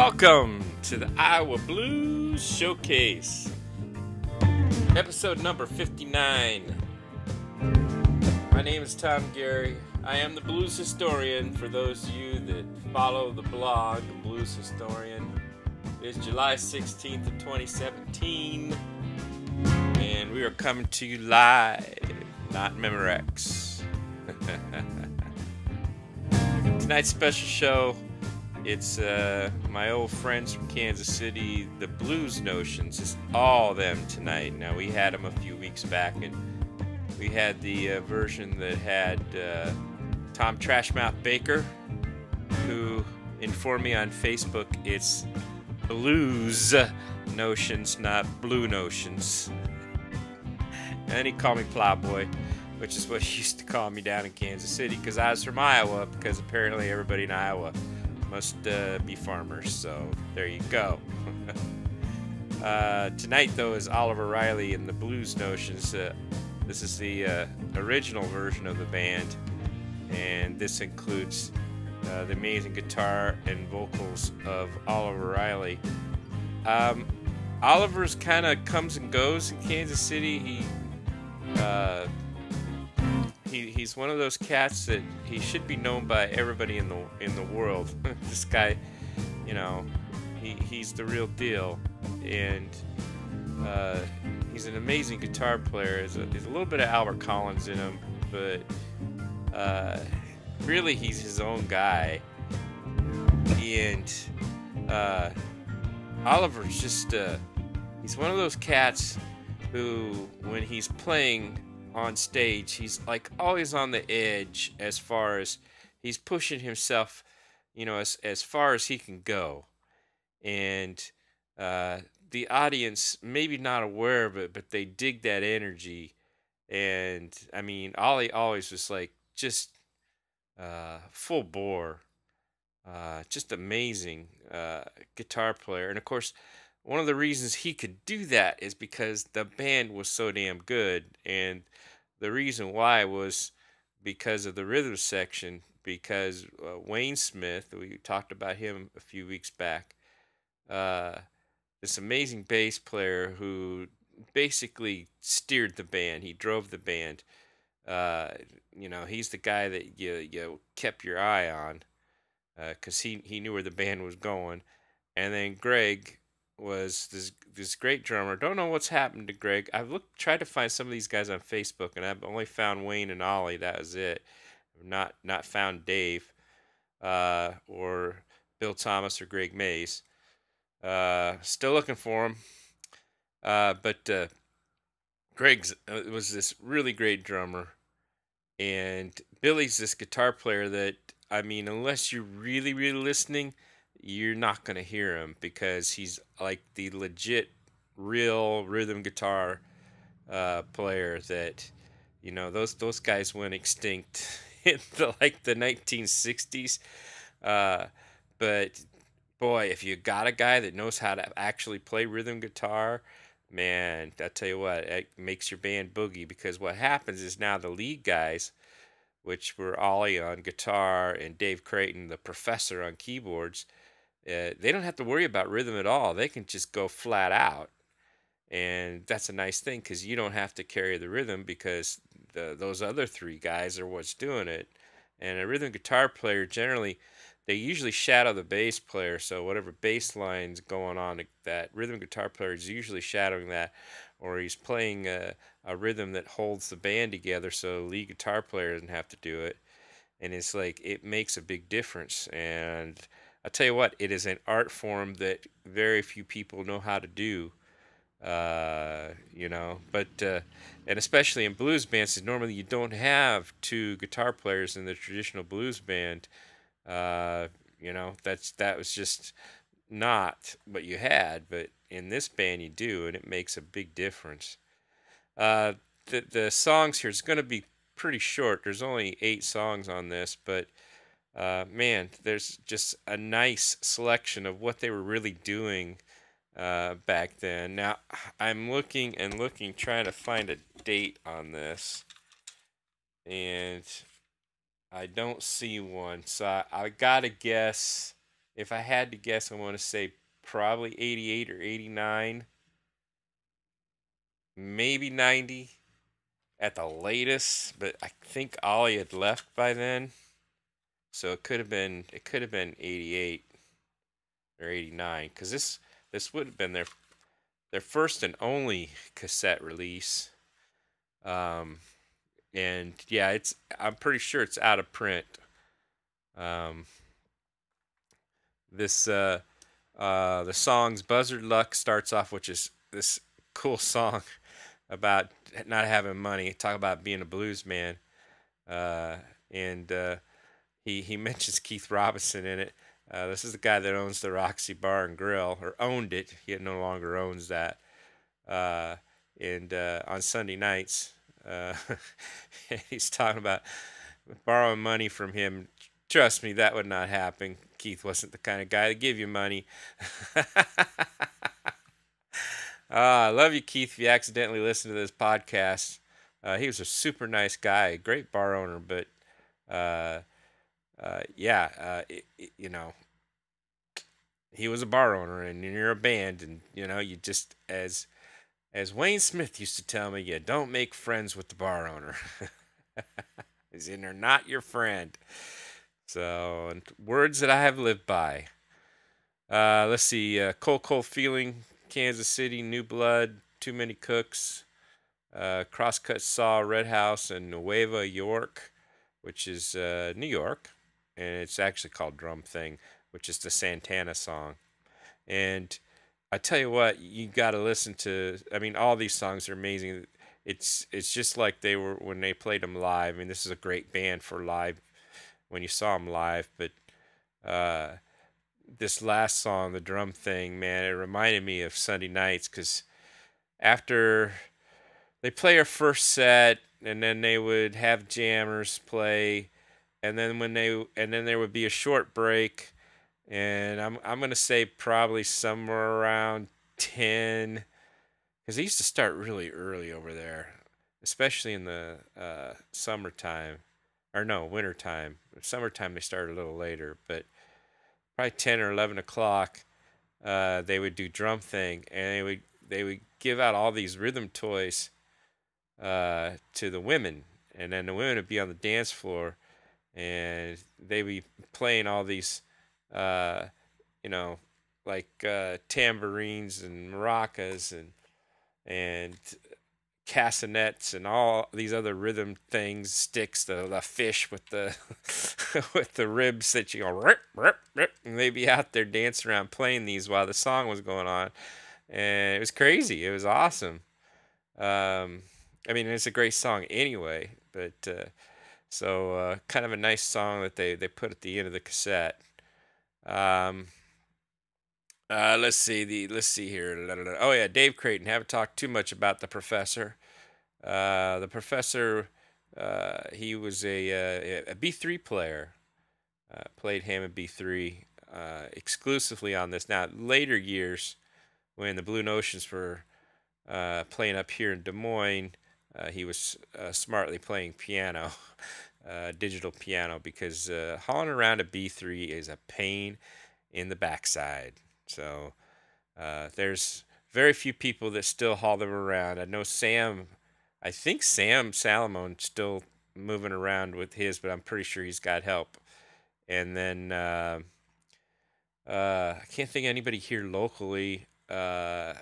Welcome to the Iowa Blues Showcase, episode number 59. My name is Tom Gary. I am the blues historian. For those of you that follow the blog, the Blues Historian, it is July 16th of 2017, and we are coming to you live, not Memorex. Tonight's special show, it's my old friends from Kansas City, the Blues Notions. It's all them tonight. Now, we had them a few weeks back, and we had the version that had Tom Trashmouth Baker, who informed me on Facebook it's Blues Notions, not Blue Notions. And then he called me Plowboy, which is what he used to call me down in Kansas City, because I was from Iowa, because apparently everybody in Iowa must be farmers. So there you go. Tonight, though, is Oliver Riley and the Blues Notions. This is the original version of the band, and this includes the amazing guitar and vocals of Oliver Riley. Oliver's kind of comes and goes in Kansas City. He's one of those cats that he should be known by everybody in the world. This guy, you know, he's the real deal, and he's an amazing guitar player. There's a little bit of Albert Collins in him, but really he's his own guy. And Oliver's just he's one of those cats who, when he's playing on stage, he's like always on the edge, as far as he's pushing himself, you know, as far as he can go. And the audience maybe not aware of it, but they dig that energy. And I mean, Ollie always was like just full bore, just amazing guitar player. And of course, one of the reasons he could do that is because the band was so damn good, and the reason why was because of the rhythm section, because Wayne Smith, we talked about him a few weeks back, this amazing bass player who basically steered the band. He drove the band. You know, he's the guy that you kept your eye on, because he knew where the band was going. And then Greg was this great drummer. Don't know what's happened to Greg. I've tried to find some of these guys on Facebook, and I've only found Wayne and Ollie. That was it. I've not found Dave, or Bill Thomas or Greg Mays. Still looking for him. But Greg was this really great drummer, and Billy's this guitar player that, I mean, unless you're really, really listening, you're not going to hear him, because he's like the legit, real rhythm guitar player that, you know, those guys went extinct in the 1960s. But boy, if you got a guy that knows how to actually play rhythm guitar, man, I tell you what, it makes your band boogie. Because what happens is, now the lead guys, which were Ollie on guitar and Dave Creighton, the professor, on keyboards, they don't have to worry about rhythm at all. They can just go flat out. And that's a nice thing, because you don't have to carry the rhythm, because those other three guys are what's doing it. And a rhythm guitar player, generally, they usually shadow the bass player. So whatever bass line's going on, that rhythm guitar player is usually shadowing that, or he's playing a rhythm that holds the band together, so the lead guitar player doesn't have to do it. And it's like, it makes a big difference. And I'll tell you what, it is an art form that very few people know how to do, you know, but, and especially in blues bands, normally you don't have two guitar players in the traditional blues band. You know, that was just not what you had, but in this band you do, and it makes a big difference. The songs here is going to be pretty short. There's only 8 songs on this, but man, there's just a nice selection of what they were really doing back then. Now, I'm looking, trying to find a date on this, and I don't see one. So I gotta guess if I had to guess, I want to say probably 88 or 89, maybe 90 at the latest, but I think Ollie had left by then. So it could have been 88 or 89 cuz this would have been their first and only cassette release. Um and yeah, I'm pretty sure it's out of print. Um this the song's Buzzard Luck starts off, which is this cool song about not having money. Talk about being a blues man. Uh, and he mentions Keith Robinson in it. This is the guy that owns the Roxy Bar and Grill, or owned it. He no longer owns that. Uh, and on Sunday nights, uh, he's talking about borrowing money from him. Trust me, that would not happen. Keith wasn't the kind of guy to give you money. I love you, Keith, if you accidentally listen to this podcast. He was a super nice guy, a great bar owner, but uh, yeah, he was a bar owner, and you're a band, and you just as Wayne Smith used to tell me, you don't make friends with the bar owner. As in, they're not your friend. So, and words that I have lived by. Let's see, Cold Cold Feeling, Kansas City, New Blood, Too Many Cooks, Crosscut Saw, Red House, and Nueva York, which is New York, and it's actually called Drum Thing, which is the Santana song. And I tell you what, you got to listen to. I mean, all these songs are amazing. It's just like they were when they played them live. I mean, this is a great band for live when you saw them live. But this last song, the Drum Thing, man, it reminded me of Sunday nights because after they play our first set, and then they would have jammers play, and then there would be a short break, and I'm gonna say probably somewhere around 10, because they used to start really early over there, especially in the summertime, or no, wintertime. Summertime they started a little later, but probably 10 or 11 o'clock. They would do Drum Thing, and they would give out all these rhythm toys to the women, and then the women would be on the dance floor, and they'd be playing all these, uh, you know, like tambourines and maracas and castanets and all these other rhythm things, sticks, the fish with the with the ribs that you go rip rip rip, and they'd be out there dancing around playing these while the song was going on, and it was crazy. It was awesome. Um, I mean, it's a great song anyway, but kind of a nice song that they put at the end of the cassette. Um, let's see here. La, la, la. Oh yeah, Dave Creighton. Haven't talked too much about the professor. The professor, he was a B3 player. Played Hammond B3 exclusively on this. Now, later years, when the Blue Notions were playing up here in Des Moines, he was smartly playing piano, digital piano, because hauling around a B3 is a pain in the backside. So there's very few people that still haul them around. I think Sam Salamone's still moving around with his, but I'm pretty sure he's got help. And then I can't think of anybody here locally. And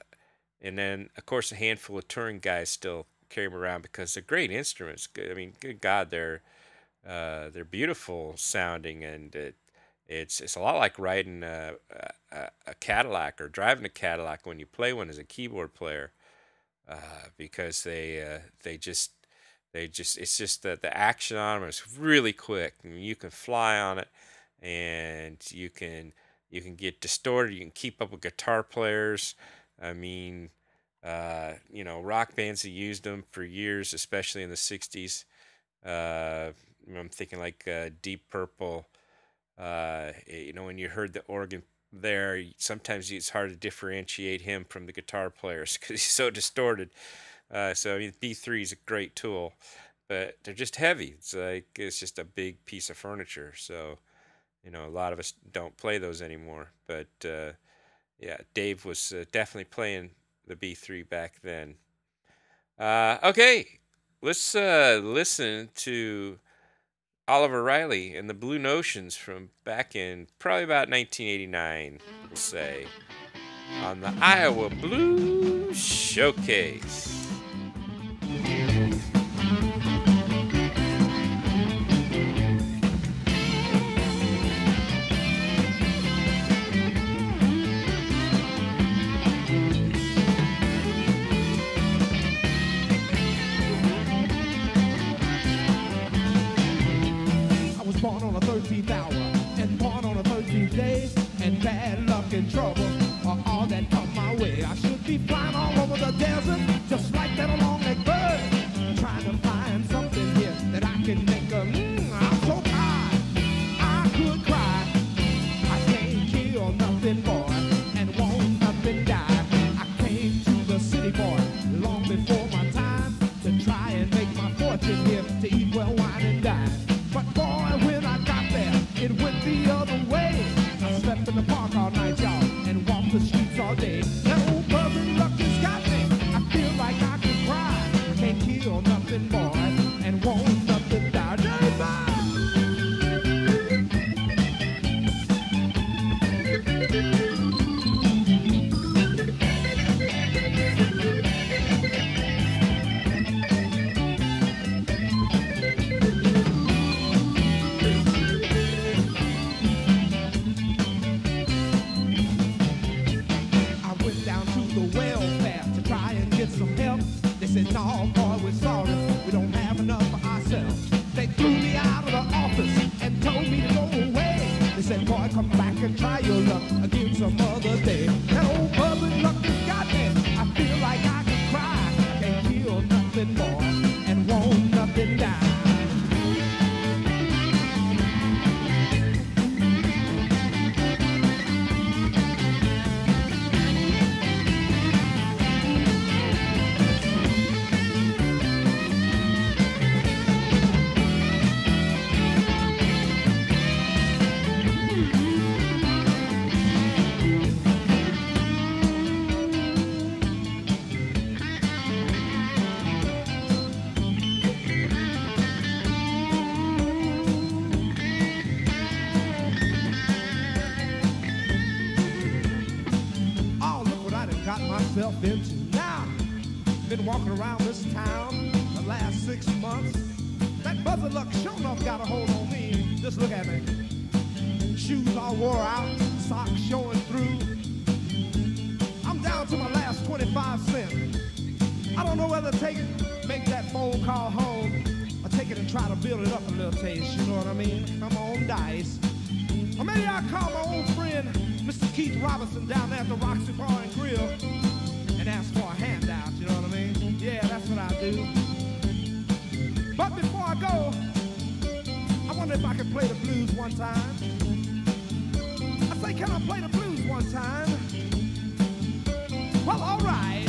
then, of course, a handful of touring guys still carry them around because they're great instruments. I mean, good God, they're beautiful sounding, and it's a lot like riding a Cadillac or driving a Cadillac when you play one as a keyboard player, because they just it's just that the action on them is really quick, and you can fly on it, and you can get distorted. You can keep up with guitar players. I mean, rock bands have used them for years, especially in the '60s. I'm thinking like Deep Purple. When you heard the organ there, sometimes it's hard to differentiate him from the guitar players because he's so distorted. So I mean, B3 is a great tool, but they're just heavy. It's just a big piece of furniture. So A lot of us don't play those anymore. But yeah, Dave was definitely playing the B3 back then. Okay, let's listen to Oliver Riley and the Blue Notions from back in probably about 1989, we'll say, on the Iowa Blues Showcase. Born on the 13th hour and born on the 13th day, and bad luck and trouble are all that come my way. I should be flying all over the desert just like that long-necked bird, trying to find something here that I can make I'm so tired I could cry. I can't kill nothing, boy, and won't nothing die. I came to the city, boy, long before my time, to try and make my fortune here, to eat well, wine, and dine. But boy, when I got there, it went the other way. I slept in the park all night, y'all, and walked the streets all day. That old bourbon luck has got me. I feel like I could cry. I can't kill nothing, boy, and won't nothing die. Some help. They said, no, boy, we're sorry, we don't have enough for ourselves. They threw me out of the office and told me to go away. They said, boy, come back and try your luck again some other day. That old bourbon luck has got me. I feel like I can cry. I can't feel nothing more and won't nothing die. Into now. Been walking around this town the last 6 months. That buzzer luck sure enough got a hold on me. Just look at me. Shoes all wore out, socks showing through. I'm down to my last 25 cents. I don't know whether to take it, make that phone call home, or take it and try to build it up a little taste, you know what I mean? Come on, dice. Or maybe I'll call my old friend, Mr. Keith Robinson, down there at the Roxy Bar and Grill, and ask for a handout, you know what I mean? Yeah, that's what I do. But before I go, I wonder if I can play the blues one time. I say, can I play the blues one time? Well, all right.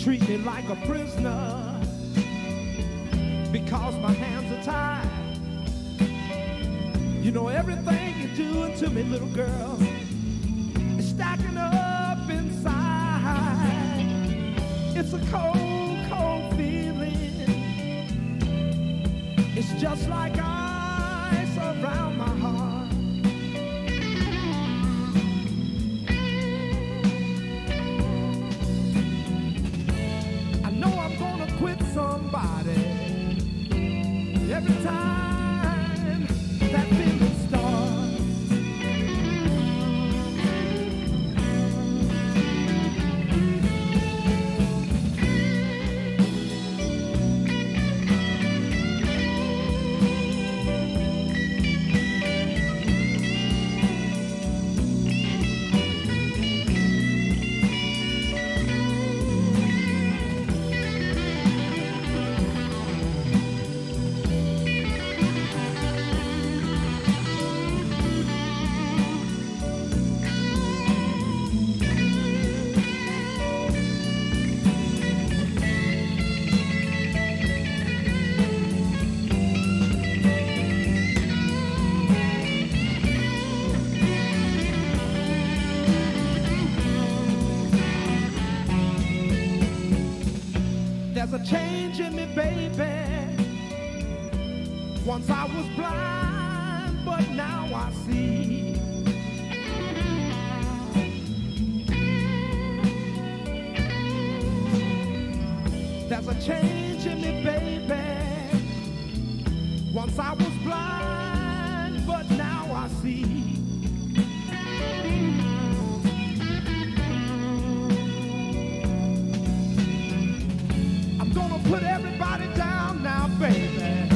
treat me like a prisoner because my hands are tied. You know everything you're doing to me, little girl, is stacking up inside. It's a cold, cold feeling. It's just like ice around my heart. Quit somebody every time that feeling starts. There's a change in me, baby. Once I was blind, but now I see. There's a change in me, baby. Once I was blind, but now I see. Gonna put everybody down now, baby.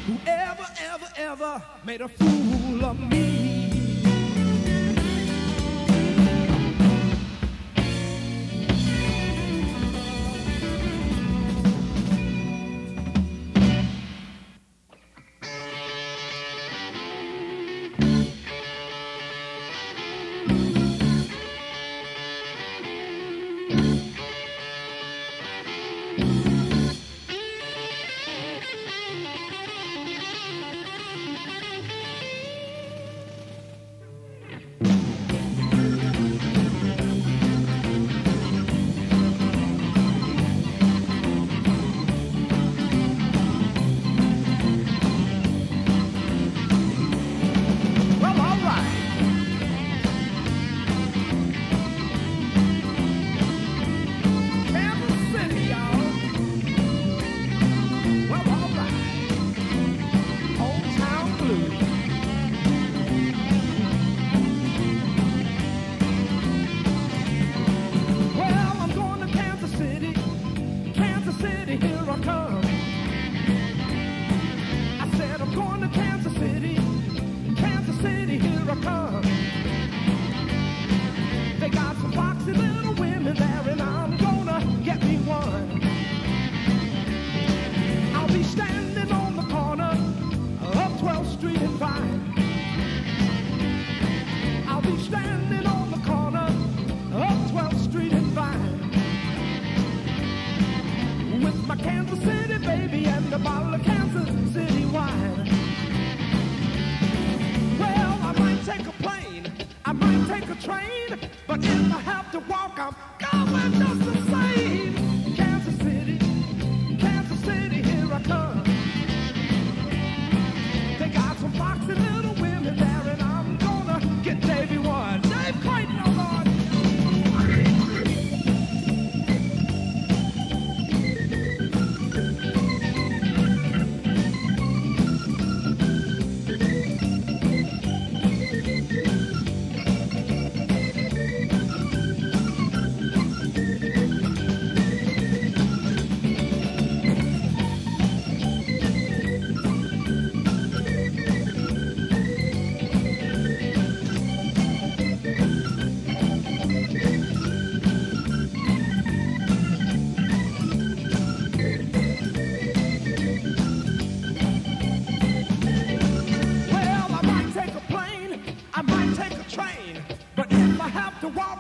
Whoever, ever made a fool of me. Dave Creighton, oh Lord.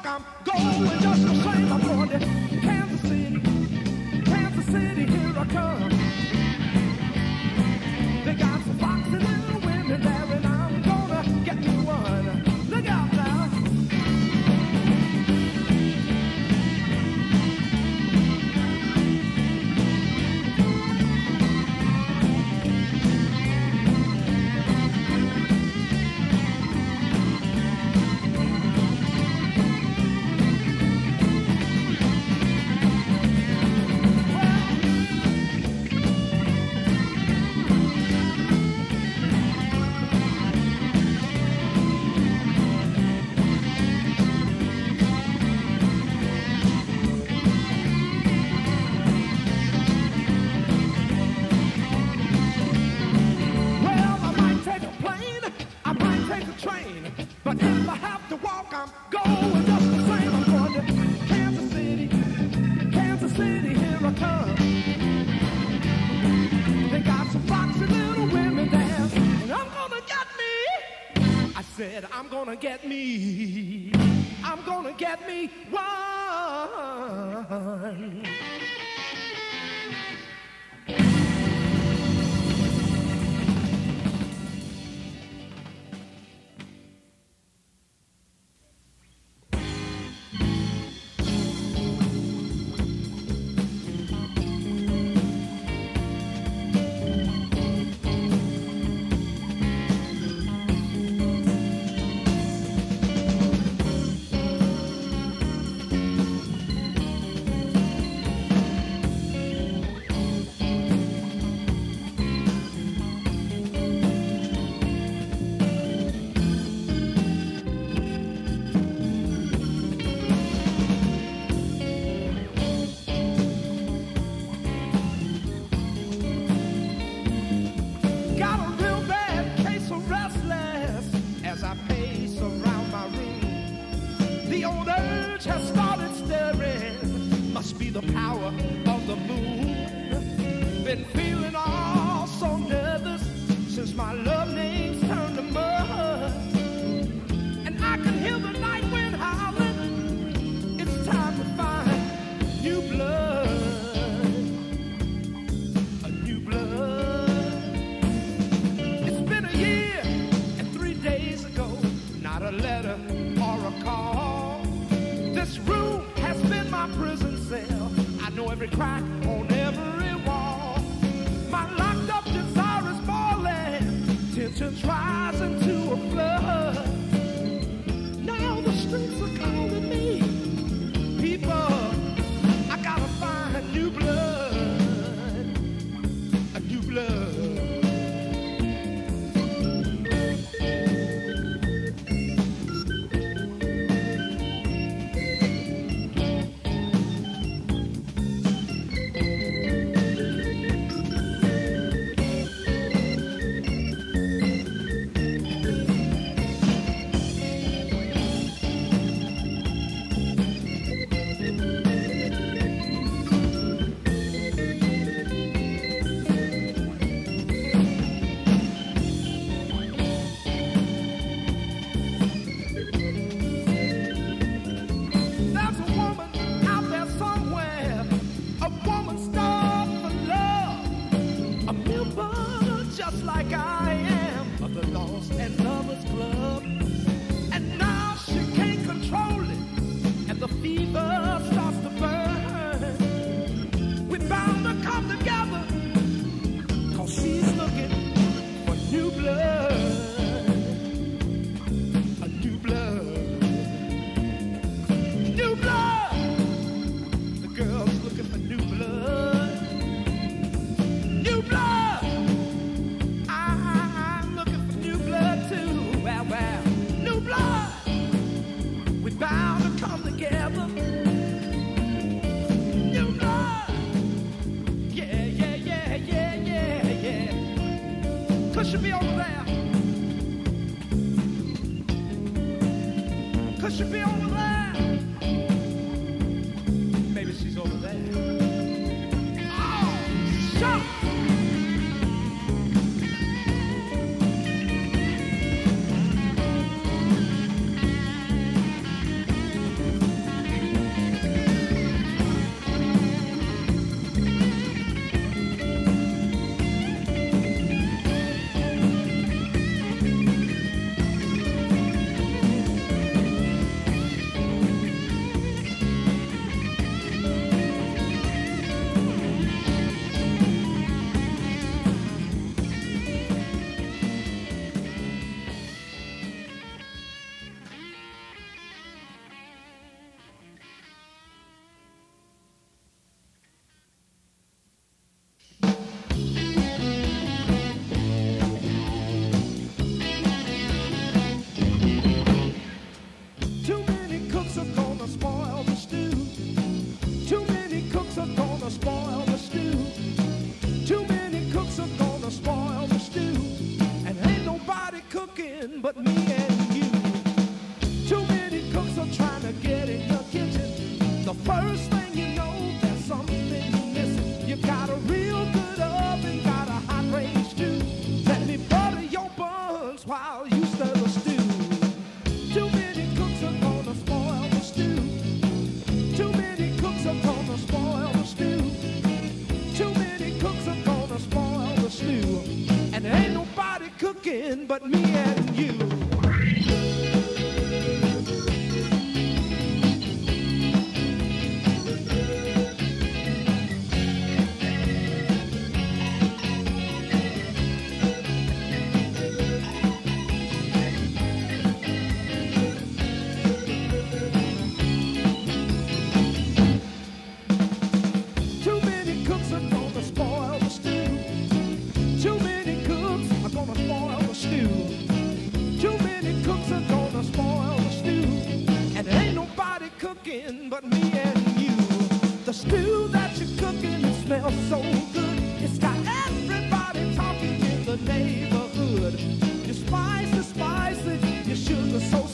I'm going just the same. I'm going to Kansas City. If I have to walk, I'm going just the same. I'm going to Kansas City, Kansas City, here I come. They got some foxy little women there, and I'm gonna get me. I said, I'm gonna get me. I'm gonna get me one.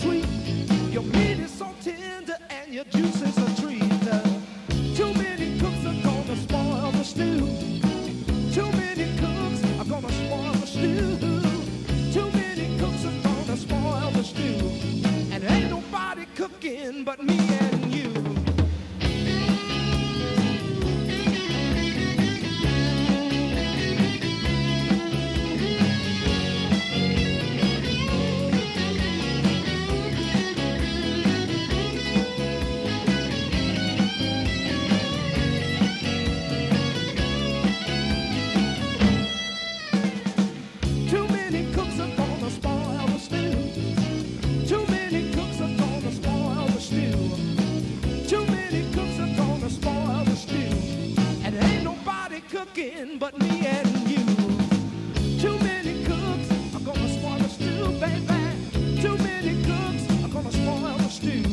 sweet. Your meat is so tender and your juice is a treat. Too many cooks are gonna spoil the stew. Too many cooks are gonna spoil the stew. Too many cooks are gonna spoil the stew. And ain't nobody cooking but me and you. Too many cooks are gonna spoil the stew. Too many cooks are gonna spoil the stew. Too many cooks are gonna spoil the stew. And ain't nobody cooking but me and you. Too many cooks are gonna spoil the stew, baby. Too many cooks are gonna spoil the stew.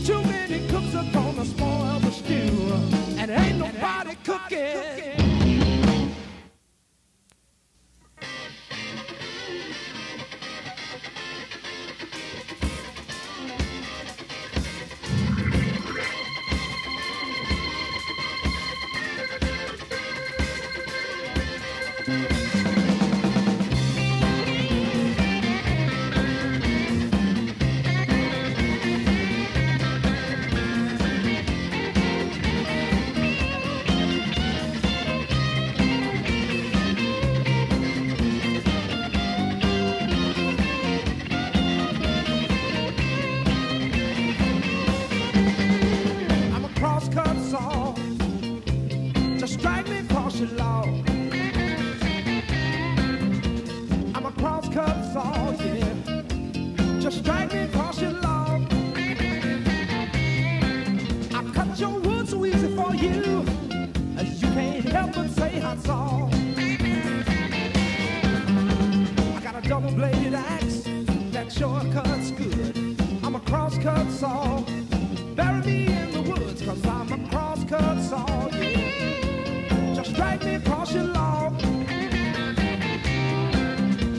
Too many cooks are gonna spoil the stew. And ain't nobody cooking. I'm a cross-cut saw. Just drag me across your lawn. I'm a cross-cut saw, yeah. Just drag me across your lawn. I cut your wood so easy for you. You can't help but say hot saw. I got a double-bladed axe that sure cuts good. I'm a cross-cut saw. Bury me in the woods, 'cause I'm a cross-cut saw, yeah. Just drag me across your lawn.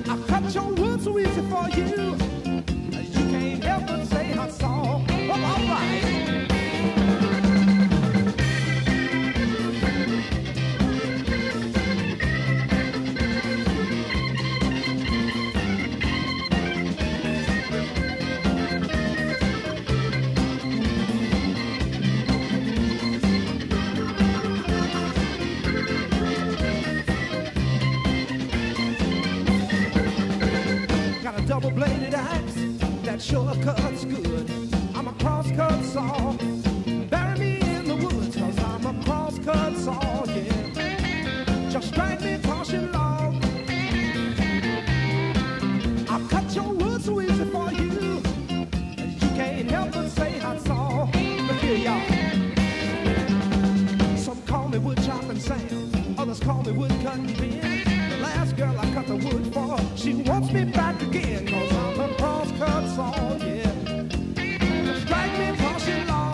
I cut your wood so easy for you. You can't help but say hot saw. Well, all right. Got a double-bladed axe that sure cuts good. I'm a cross-cut saw. Bury me in the woods, 'cause I'm a cross-cut saw, yeah. Just drag me across your lawn. I'll cut your wood so easy for you. You can't help but say hot saw. Look here, y'all. Some call me wood chopping Sam. Others call me wood cutting Ben. The last girl I cut the wood for, she wants me back again, 'cause I'm a cross-cut saw, yeah. Just drag me across your lawn.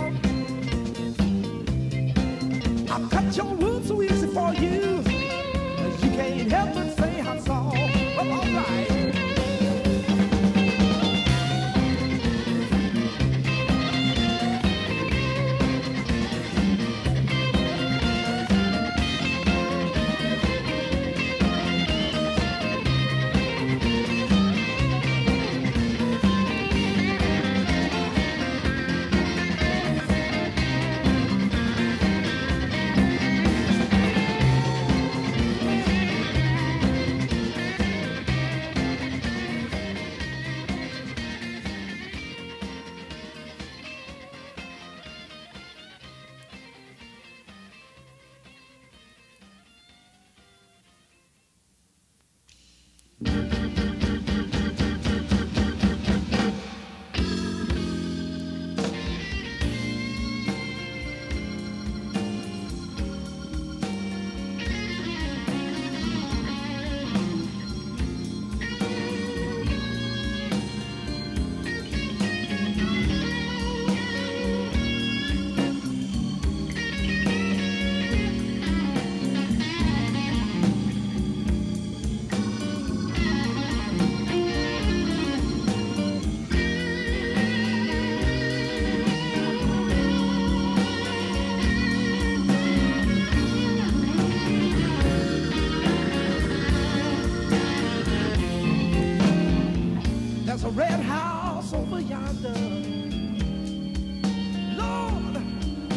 house over yonder. Lord,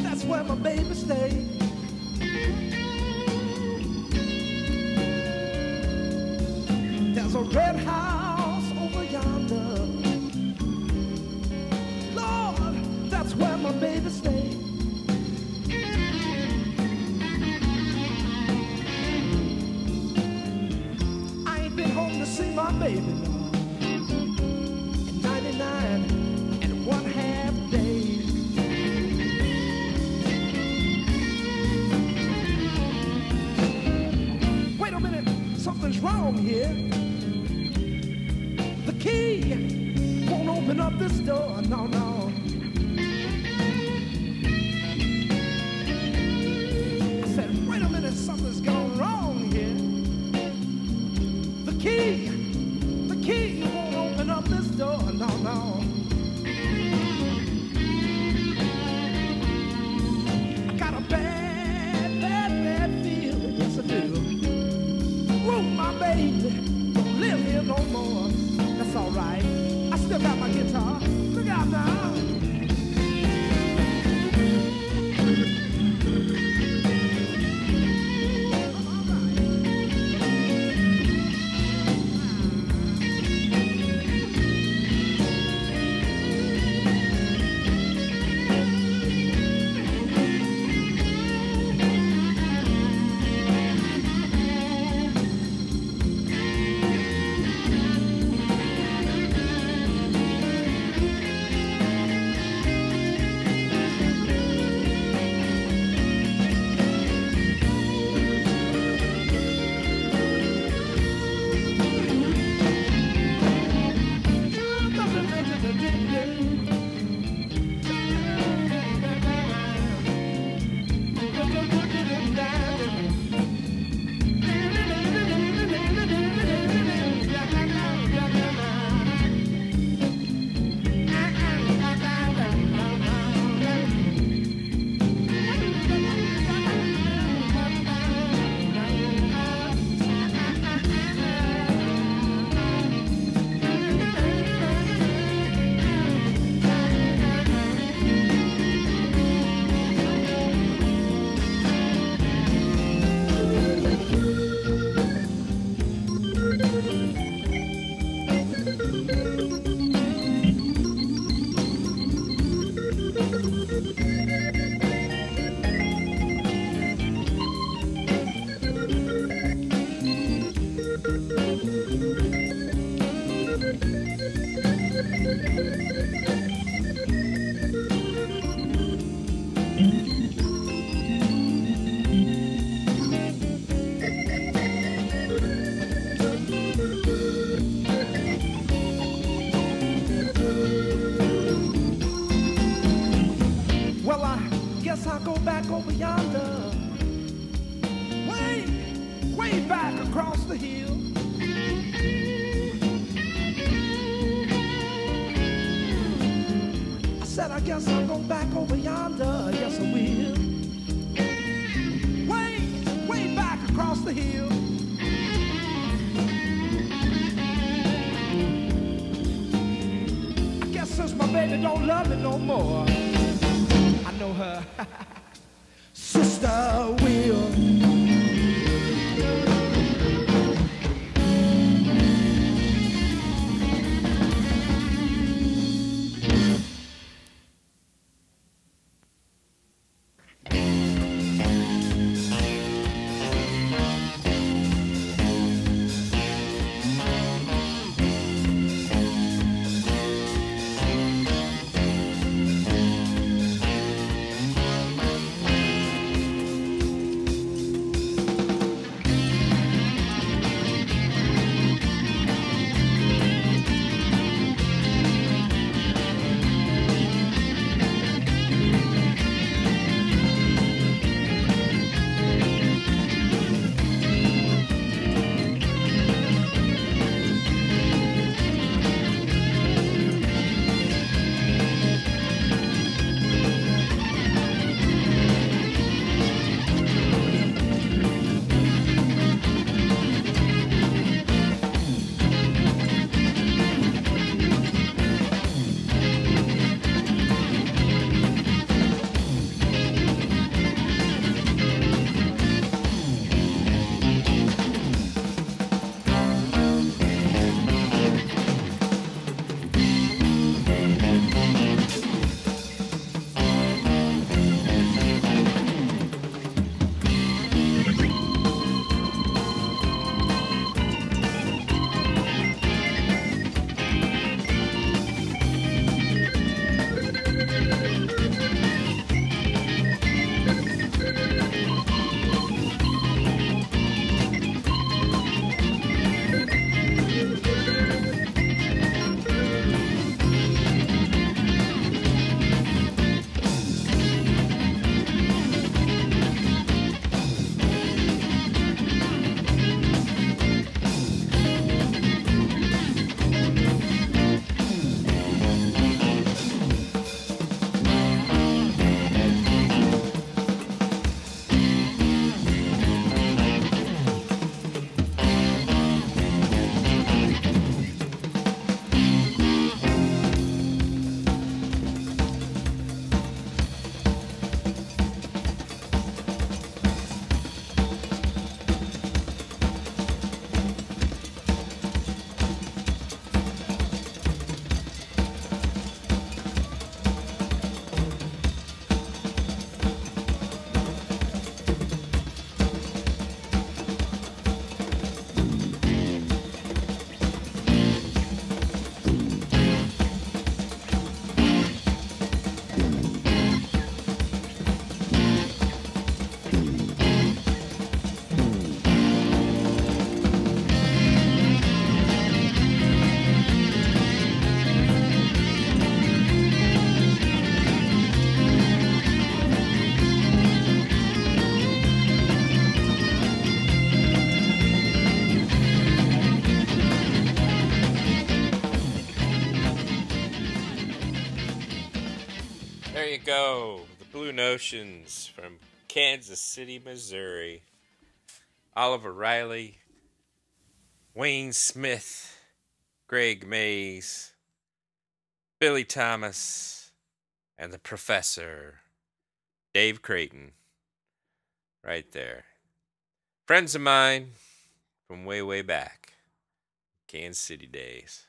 that's where my baby stays. There's a red house over yonder. Lord, that's where my baby stays. I ain't been home to see my baby, Lord, in 99 and 1/2 days. Wait a minute, something's wrong here. The key won't open up this door, no, no. I said, wait a minute, something's gone wrong here. The key won't open up this door, no, no. I got a bad, bad, bad feeling, yes I do. Ooh, my baby don't live here no more. That's all right. I still got my guitar. Look out now. Over yonder, way back across the hill. I said, I guess I'll go back over yonder, yes I will. Way back across the hill. I guess since my baby don't love me no more, I know her sister will. There you go. The Blue Notions from Kansas City, Missouri. Oliver Riley, Wayne Smith, Greg Mays, Billy Thomas, and the Professor, Dave Creighton. Right there. Friends of mine from way, way back. Kansas City days.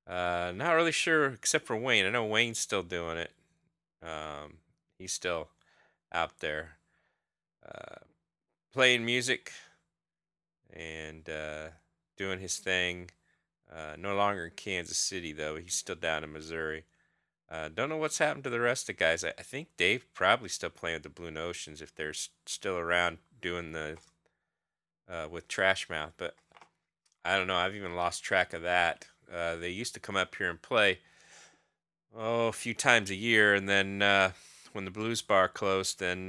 Not really sure, except for Wayne. I know Wayne's still doing it. He's still out there playing music and doing his thing. No longer in Kansas City, though. He's still down in Missouri. Don't know what's happened to the rest of the guys. I think Dave probably still playing with the Blue Notions if they're still around doing the with Trash Mouth, but I don't know. I've even lost track of that. They used to come up here and play a few times a year, and then when the Blues Bar closed, then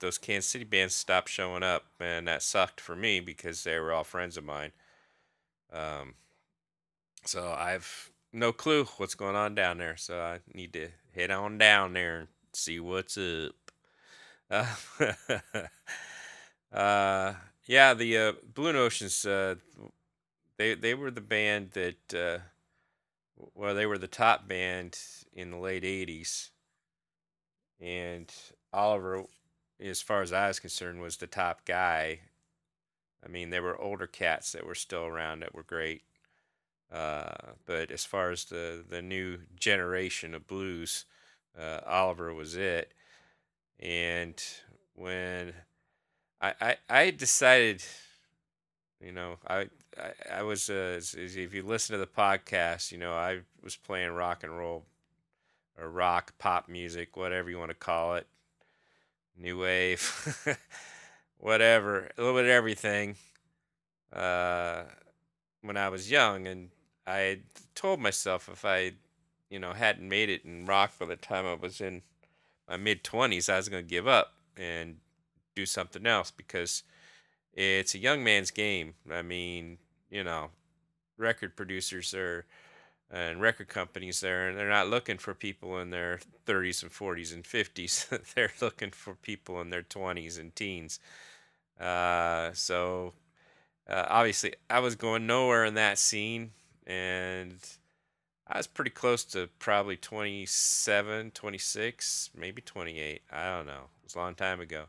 those Kansas City bands stopped showing up, and that sucked for me because they were all friends of mine. So I've no clue what's going on down there, so I need to head on down there and see what's up. Yeah, the Blue Notions, they were the band that, well, they were the top band in the late 80s. And Oliver, as far as I was concerned, was the top guy. I mean, there were older cats that were still around that were great. But as far as the new generation of blues, Oliver was it. And when I decided, I was if you listen to the podcast, I was playing rock and roll or rock pop music, whatever you want to call it, new wave, whatever, a little bit of everything. When I was young, and I had told myself if I, hadn't made it in rock by the time I was in my mid-20s, I was going to give up and do something else because it's a young man's game. I mean, record producers and record companies there, and they're not looking for people in their 30s and 40s and 50s. They're looking for people in their 20s and teens. So obviously, I was going nowhere in that scene, and I was pretty close to probably 27, 26, maybe 28. I don't know. It was a long time ago.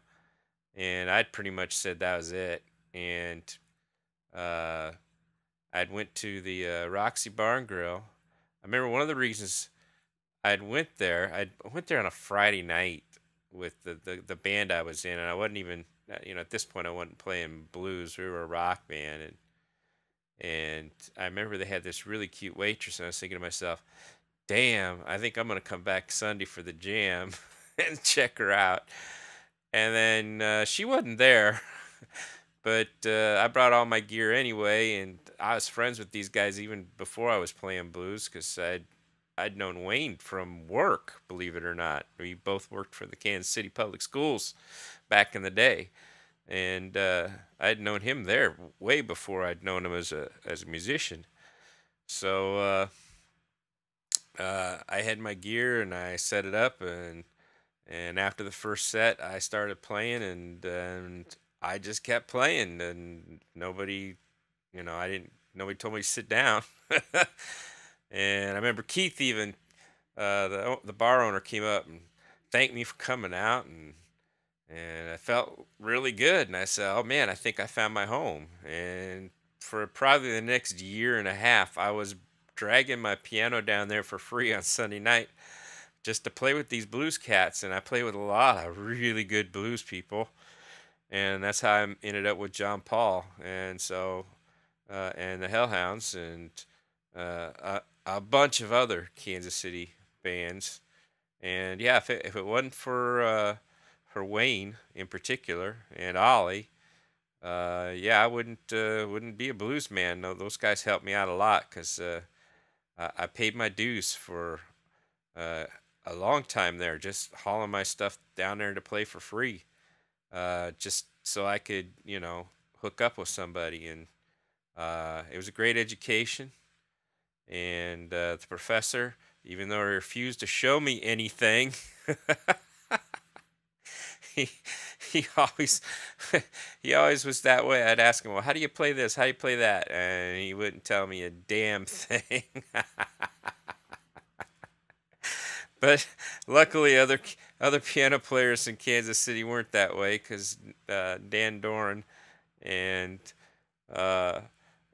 And I'd pretty much said that was it. And I'd went to the Roxy Bar and Grill. I remember one of the reasons I went there on a Friday night with the band I was in, and I wasn't even, at this point I wasn't playing blues. We were a rock band, and I remember they had this really cute waitress, and I was thinking to myself, damn, I think I'm gonna come back Sunday for the jam and check her out. And then she wasn't there, but I brought all my gear anyway, and I was friends with these guys even before I was playing blues because I'd known Wayne from work, believe it or not. We both worked for the Kansas City Public Schools back in the day, and I'd known him there way before I'd known him as a musician. So I had my gear and I set it up, and after the first set, I started playing, and I just kept playing, and nobody, I didn't. Nobody told me to sit down. And I remember Keith even, the bar owner, came up and thanked me for coming out, and I felt really good. And I said, "Oh man, I think I found my home." And for probably the next year and a half, I was dragging my piano down there for free on Sunday night just to play with these blues cats, and I play with a lot of really good blues people, and that's how I ended up with John Paul, and so and the Hellhounds, and a bunch of other Kansas City bands, and yeah, if it wasn't for Wayne in particular and Ollie, yeah, I wouldn't be a blues man. No, those guys helped me out a lot because I paid my dues for uh, a long time there, just hauling my stuff down there to play for free, just so I could, hook up with somebody. And it was a great education. And the professor, even though he refused to show me anything, he he always he always was that way. I'd ask him, "Well, how do you play this? How do you play that?" And he wouldn't tell me a damn thing. But luckily, other piano players in Kansas City weren't that way because Dan Doran and uh,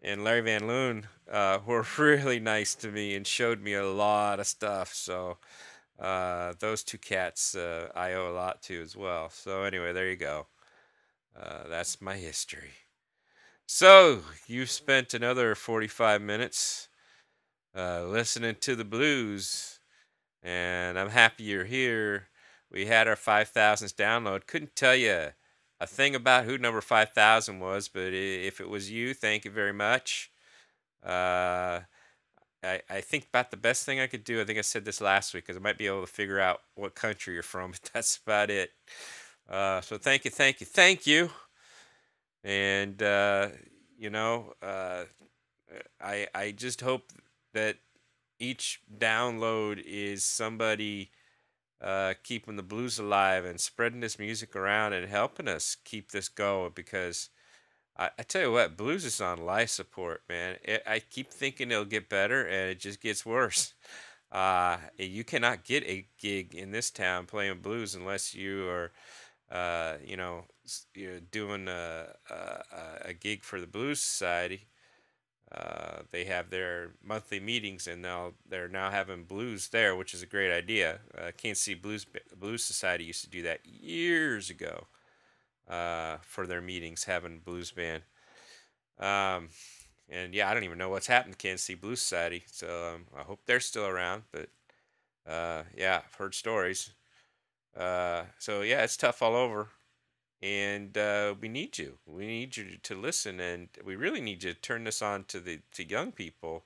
and Larry Van Loon were really nice to me and showed me a lot of stuff. So those two cats I owe a lot to as well. So anyway, there you go. That's my history. So you've spent another 45 minutes listening to the blues, and I'm happy you're here. We had our 5,000th download. Couldn't tell you a thing about who number 5,000 was, but if it was you, thank you very much. Uh, I think about the best thing I could do. I think I said this last week because I might be able to figure out what country you're from, but that's about it. So thank you, thank you, thank you. And, you know, uh, I just hope that each download is somebody keeping the blues alive and spreading this music around and helping us keep this going because I tell you what, blues is on life support, man. I keep thinking it'll get better and it just gets worse. You cannot get a gig in this town playing blues unless you are, you're doing a gig for the Blues Society. They have their monthly meetings, and they're now having blues there, which is a great idea. Kansas City Blues Society used to do that years ago for their meetings, having blues band. Um, and yeah, I don't even know what's happened to Kansas City Blues Society, so I hope they're still around. But yeah, I've heard stories. So yeah, it's tough all over, and we need you. We need you to listen, and we really need you to turn this on to young people,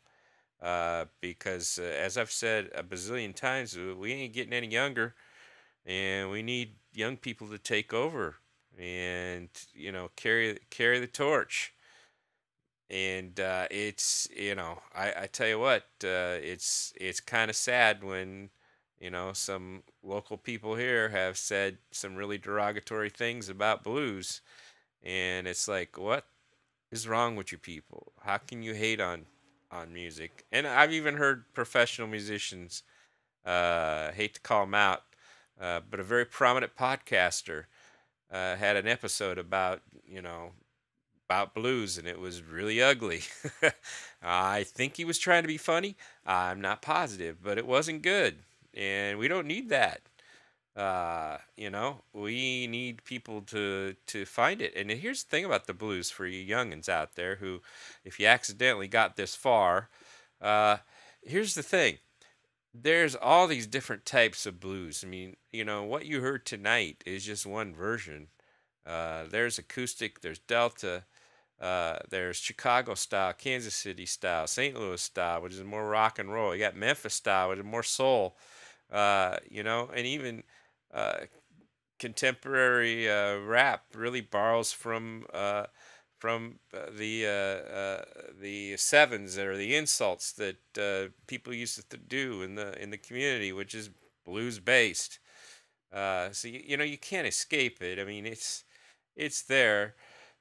because as I've said a bazillion times, we ain't getting any younger, and we need young people to take over and carry the torch. And it's I tell you what, it's kind of sad when some local people here have said some really derogatory things about blues, and it's like, what is wrong with you people? How can you hate on music? And I've even heard professional musicians, hate to call them out, but a very prominent podcaster had an episode about about blues, and it was really ugly. I think he was trying to be funny. I'm not positive, but it wasn't good, and we don't need that. We need people to find it. And here's the thing about the blues for you youngins out there who, if you accidentally got this far, uh, here's the thing. There's all these different types of blues. I mean, what you heard tonight is just one version. There's acoustic, there's Delta, there's Chicago style, Kansas City style, St. Louis style, which is more rock and roll. You got Memphis style, which is more soul. And even uh, contemporary rap really borrows from the sevens or the insults that people used to do in the community, which is blues based. So you can't escape it. I mean, it's there.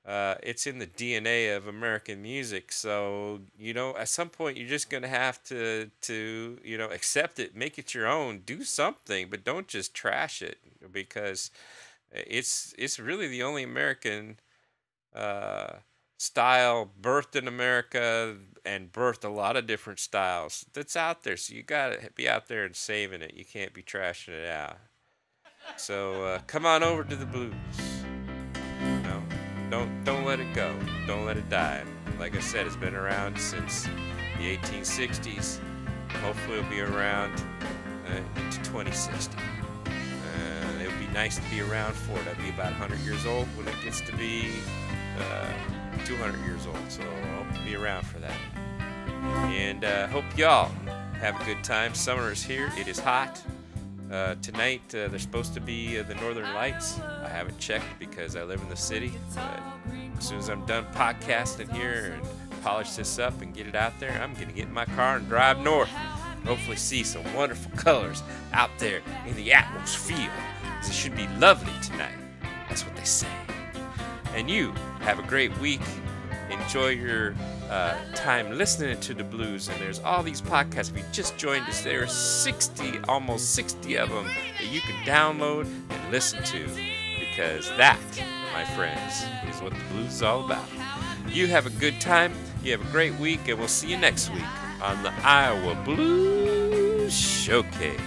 It's in the DNA of American music. So at some point you're just gonna have to accept it, make it your own, do something, but don't just trash it because it's really the only American uh, style birthed in America and birthed a lot of different styles that's out there. So you gotta be out there and saving it. You can't be trashing it out. So come on over to the blues. No, don't let it go. Don't let it die. Like I said, it's been around since the 1860s. Hopefully, it'll be around into 2060. It would be nice to be around for it. I'd be about 100 years old when it gets to be 200 years old. So I hope to be around for that. And hope y'all have a good time. Summer is here. It is hot. Tonight, there's supposed to be the Northern Lights. I haven't checked because I live in the city. But as soon as I'm done podcasting here and polish this up and get it out there, I'm going to get in my car and drive north. Hopefully see some wonderful colors out there in the atmosphere. It should be lovely tonight. That's what they say. And you have a great week. Enjoy your time listening to the blues. And there's all these podcasts. If you just joined us, there are almost 60 of them that you can download and listen to. Because that, my friends, is what the blues is all about. You have a good time. You have a great week. And we'll see you next week on the Iowa Blues Showcase.